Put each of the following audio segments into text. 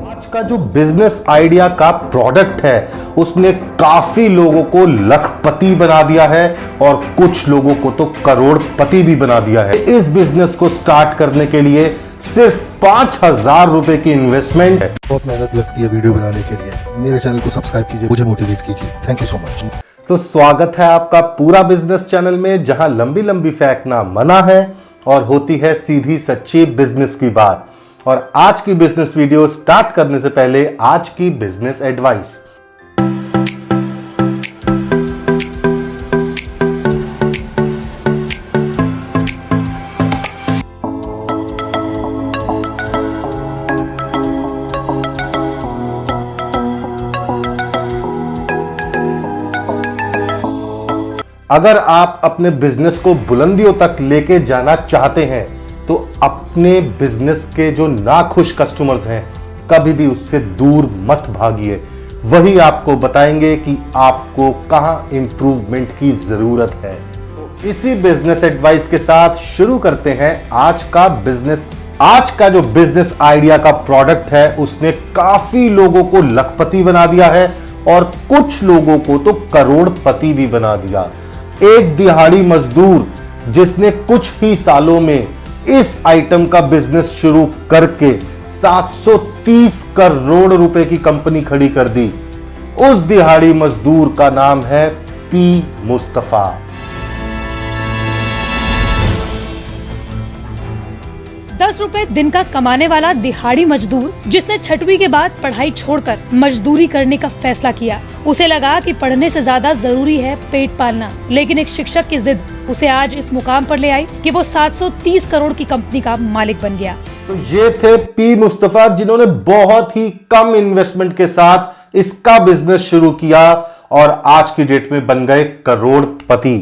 आज का जो बिजनेस आइडिया का प्रोडक्ट है उसने काफी लोगों को लखपति बना दिया है और कुछ लोगों को तो करोड़पति भी बना दिया है। इस बिजनेस को स्टार्ट करने के लिए सिर्फ 5,000 रुपए की इन्वेस्टमेंट है। बहुत मेहनत लगती है वीडियो बनाने के लिए। मेरे चैनल को सब्सक्राइब कीजिए, मुझे मोटिवेट कीजिए। Thank you so much. तो स्वागत है आपका पूरा बिजनेस चैनल में, जहां लंबी लंबी फेंकना मना है और होती है सीधी सच्ची बिजनेस की बात। और आज की बिजनेस वीडियो स्टार्ट करने से पहले आज की बिजनेस एडवाइस। अगर आप अपने बिजनेस को बुलंदियों तक लेके जाना चाहते हैं तो अपने बिजनेस के जो नाखुश कस्टमर्स हैं कभी भी उससे दूर मत भागिए। वही आपको बताएंगे कि आपको कहां इंप्रूवमेंट की जरूरत है। तो इसी बिजनेस एडवाइस के साथ शुरू करते हैं आज का बिजनेस। आज का जो बिजनेस आइडिया का प्रोडक्ट है उसने काफी लोगों को लखपति बना दिया है और कुछ लोगों को तो करोड़पति भी बना दिया। एक दिहाड़ी मजदूर जिसने कुछ ही सालों में इस आइटम का बिजनेस शुरू करके 730 करोड़ रुपए की कंपनी खड़ी कर दी, उस दिहाड़ी मजदूर का नाम है पी मुस्तफा। ₹10 दिन का कमाने वाला दिहाड़ी मजदूर जिसने 6वीं के बाद पढ़ाई छोड़कर मजदूरी करने का फैसला किया। उसे लगा कि पढ़ने से ज्यादा जरूरी है पेट पालना, लेकिन एक शिक्षक की जिद उसे आज इस मुकाम पर ले आई कि वो 730 करोड़ की कंपनी का मालिक बन गया। तो ये थे पी मुस्तफा, जिन्होंने बहुत ही कम इन्वेस्टमेंट के साथ इसका बिजनेस शुरू किया और आज की डेट में बन गए करोड़पति।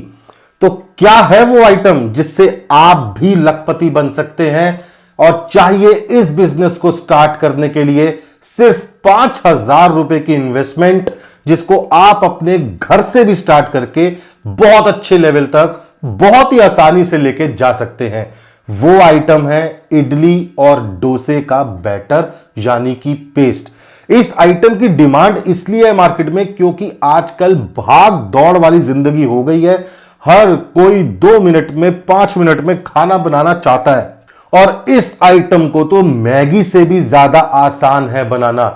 तो क्या है वो आइटम जिससे आप भी लखपति बन सकते हैं? और चाहिए इस बिजनेस को स्टार्ट करने के लिए सिर्फ 5,000 रुपए की इन्वेस्टमेंट, जिसको आप अपने घर से भी स्टार्ट करके बहुत अच्छे लेवल तक बहुत ही आसानी से लेके जा सकते हैं। वो आइटम है इडली और डोसे का बैटर, यानी कि पेस्ट। इस आइटम की डिमांड इसलिए है मार्केट में क्योंकि आजकल भाग दौड़ वाली जिंदगी हो गई है। हर कोई 2 मिनट में 5 मिनट में खाना बनाना चाहता है और इस आइटम को तो मैगी से भी ज्यादा आसान है बनाना।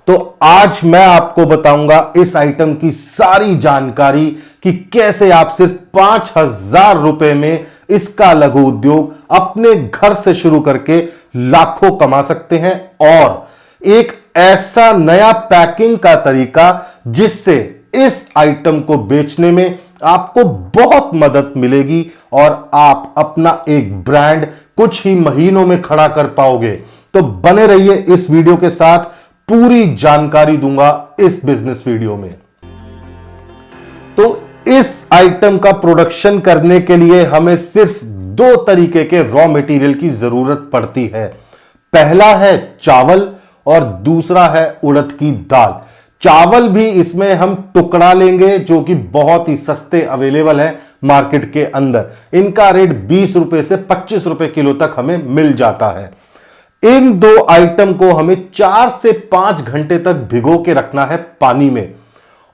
तो आज मैं आपको बताऊंगा इस आइटम की सारी जानकारी कि कैसे आप सिर्फ 5,000 रुपए में इसका लघु उद्योग अपने घर से शुरू करके लाखों कमा सकते हैं, और एक ऐसा नया पैकिंग का तरीका जिससे इस आइटम को बेचने में आपको बहुत मदद मिलेगी और आप अपना एक ब्रांड कुछ ही महीनों में खड़ा कर पाओगे। तो बने रहिए इस वीडियो के साथ, पूरी जानकारी दूंगा इस बिजनेस वीडियो में। तो इस आइटम का प्रोडक्शन करने के लिए हमें सिर्फ 2 तरीके के रॉ मटेरियल की जरूरत पड़ती है। पहला है चावल और दूसरा है उड़द की दाल। चावल भी इसमें हम टुकड़ा लेंगे जो कि बहुत ही सस्ते अवेलेबल है मार्केट के अंदर। इनका रेट 20 रुपए से 25 रुपए किलो तक हमें मिल जाता है। इन 2 आइटम को हमें 4 से 5 घंटे तक भिगो के रखना है पानी में,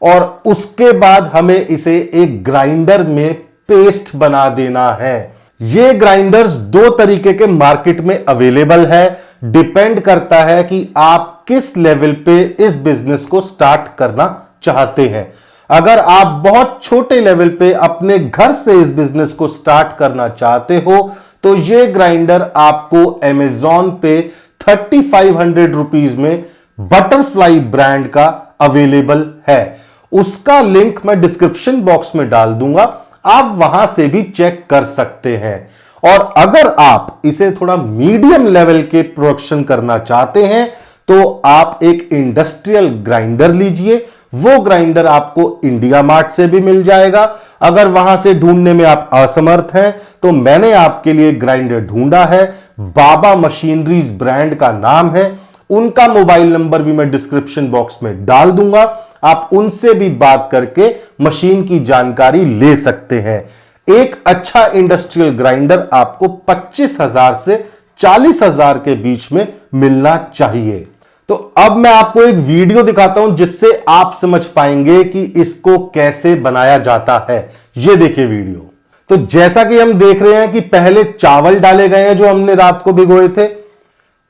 और उसके बाद हमें इसे एक ग्राइंडर में पेस्ट बना देना है। ये ग्राइंडर्स 2 तरीके के मार्केट में अवेलेबल है। डिपेंड करता है कि आप किस लेवल पे इस बिजनेस को स्टार्ट करना चाहते हैं। अगर आप बहुत छोटे लेवल पे अपने घर से इस बिजनेस को स्टार्ट करना चाहते हो तो ये ग्राइंडर आपको Amazon पे 3,500 रुपीज में बटरफ्लाई ब्रांड का अवेलेबल है। उसका लिंक मैं डिस्क्रिप्शन बॉक्स में डाल दूंगा, आप वहां से भी चेक कर सकते हैं। और अगर आप इसे थोड़ा मीडियम लेवल के प्रोडक्शन करना चाहते हैं तो आप एक इंडस्ट्रियल ग्राइंडर लीजिए। वो ग्राइंडर आपको इंडिया मार्ट से भी मिल जाएगा। अगर वहां से ढूंढने में आप असमर्थ हैं तो मैंने आपके लिए ग्राइंडर ढूंढा है, बाबा मशीनरीज ब्रांड का नाम है। उनका मोबाइल नंबर भी मैं डिस्क्रिप्शन बॉक्स में डाल दूंगा, आप उनसे भी बात करके मशीन की जानकारी ले सकते हैं। एक अच्छा इंडस्ट्रियल ग्राइंडर आपको 25,000 से 40,000 के बीच में मिलना चाहिए। तो अब मैं आपको एक वीडियो दिखाता हूं जिससे आप समझ पाएंगे कि इसको कैसे बनाया जाता है। ये देखिए वीडियो। तो जैसा कि हम देख रहे हैं कि पहले चावल डाले गए हैं जो हमने रात को भिगोए थे,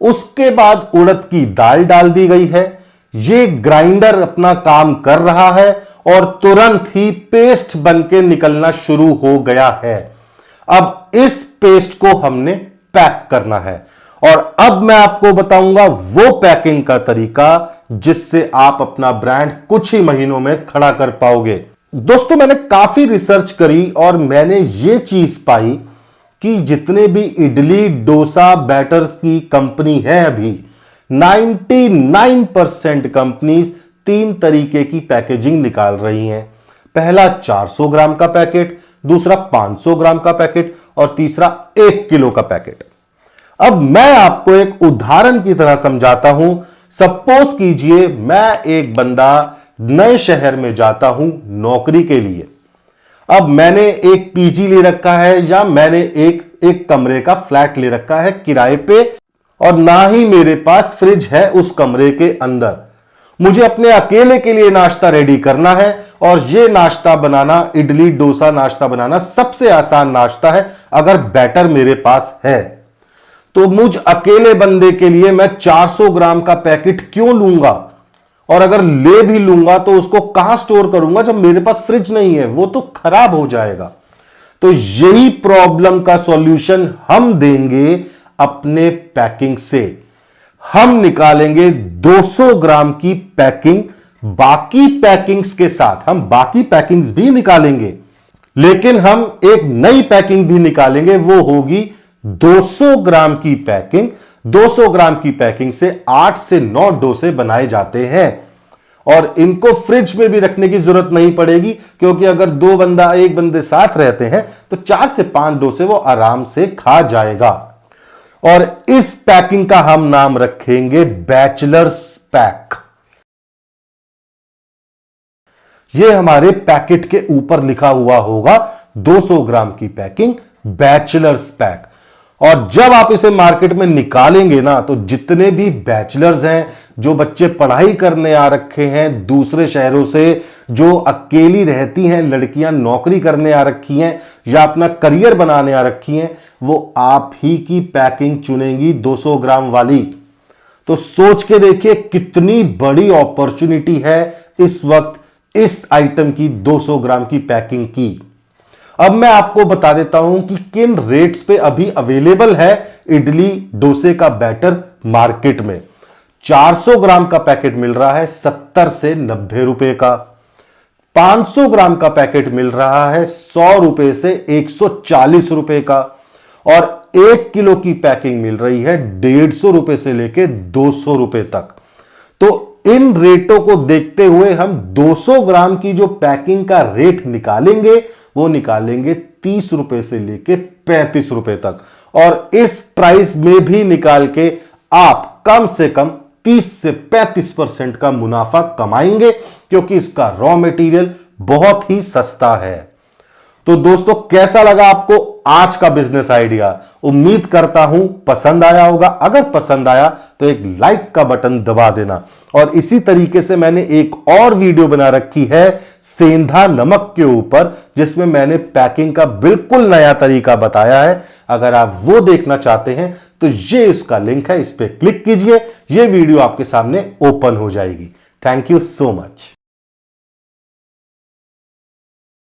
उसके बाद उड़द की दाल डाल दी गई है। ये ग्राइंडर अपना काम कर रहा है और तुरंत ही पेस्ट बनके निकलना शुरू हो गया है। अब इस पेस्ट को हमने पैक करना है और अब मैं आपको बताऊंगा वो पैकिंग का तरीका जिससे आप अपना ब्रांड कुछ ही महीनों में खड़ा कर पाओगे। दोस्तों, मैंने काफी रिसर्च करी और मैंने ये चीज पाई कि जितने भी इडली डोसा बैटर्स की कंपनी है अभी 99% कंपनीज 3 तरीके की पैकेजिंग निकाल रही हैं। पहला 400 ग्राम का पैकेट, दूसरा 500 ग्राम का पैकेट और तीसरा 1 किलो का पैकेट। अब मैं आपको एक उदाहरण की तरह समझाता हूं। सपोज कीजिए मैं एक बंदा नए शहर में जाता हूं नौकरी के लिए। अब मैंने एक पीजी ले रखा है या मैंने एक कमरे का फ्लैट ले रखा है किराए पे और ना ही मेरे पास फ्रिज है उस कमरे के अंदर। मुझे अपने अकेले के लिए नाश्ता रेडी करना है और यह नाश्ता बनाना, इडली डोसा नाश्ता बनाना सबसे आसान नाश्ता है अगर बैटर मेरे पास है। तो मुझ अकेले बंदे के लिए मैं 400 ग्राम का पैकेट क्यों लूंगा, और अगर ले भी लूंगा तो उसको कहां स्टोर करूंगा जब मेरे पास फ्रिज नहीं है, वो तो खराब हो जाएगा। तो यही प्रॉब्लम का सॉल्यूशन हम देंगे अपने पैकिंग से। हम निकालेंगे 200 ग्राम की पैकिंग, बाकी पैकिंग्स के साथ हम बाकी पैकिंग्स भी निकालेंगे, लेकिन हम एक नई पैकिंग भी निकालेंगे। वो होगी 200 ग्राम की पैकिंग। 200 ग्राम की पैकिंग से 8 से 9 डोसे बनाए जाते हैं और इनको फ्रिज में भी रखने की जरूरत नहीं पड़ेगी, क्योंकि अगर एक बंदे साथ रहते हैं तो 4 से 5 डोसे वो आराम से खा जाएगा। और इस पैकिंग का हम नाम रखेंगे बैचलर्स पैक। यह हमारे पैकेट के ऊपर लिखा हुआ होगा 200 ग्राम की पैकिंग बैचलर्स पैक। और जब आप इसे मार्केट में निकालेंगे ना, तो जितने भी बैचलर्स हैं, जो बच्चे पढ़ाई करने आ रखे हैं दूसरे शहरों से, जो अकेली रहती हैं लड़कियां, नौकरी करने आ रखी हैं या अपना करियर बनाने आ रखी हैं, वो आप ही की पैकिंग चुनेंगी 200 ग्राम वाली। तो सोच के देखिए कितनी बड़ी अपॉर्चुनिटी है इस वक्त इस आइटम की 200 ग्राम की पैकिंग की। अब मैं आपको बता देता हूं कि किन रेट्स पे अभी अवेलेबल है इडली डोसे का बैटर मार्केट में। 400 ग्राम का पैकेट मिल रहा है 70 से 90 रुपए का। 500 ग्राम का पैकेट मिल रहा है 100 रुपए से 140 रुपए का। और 1 किलो की पैकिंग मिल रही है 150 रुपए से लेके 200 रुपए तक। तो इन रेटों को देखते हुए हम 200 ग्राम की जो पैकिंग का रेट निकालेंगे वो निकालेंगे 30 रुपए से लेके 35 रुपए तक। और इस प्राइस में भी निकाल के आप कम से कम 30 से 35% का मुनाफा कमाएंगे, क्योंकि इसका रॉ मटेरियल बहुत ही सस्ता है। तो दोस्तों, कैसा लगा आपको आज का बिजनेस आइडिया? उम्मीद करता हूं पसंद आया होगा। अगर पसंद आया तो एक लाइक का बटन दबा देना। और इसी तरीके से मैंने एक और वीडियो बना रखी है सेंधा नमक के ऊपर, जिसमें मैंने पैकिंग का बिल्कुल नया तरीका बताया है। अगर आप वो देखना चाहते हैं तो ये इसका लिंक है, इस पर क्लिक कीजिए, ये वीडियो आपके सामने ओपन हो जाएगी। Thank you so much.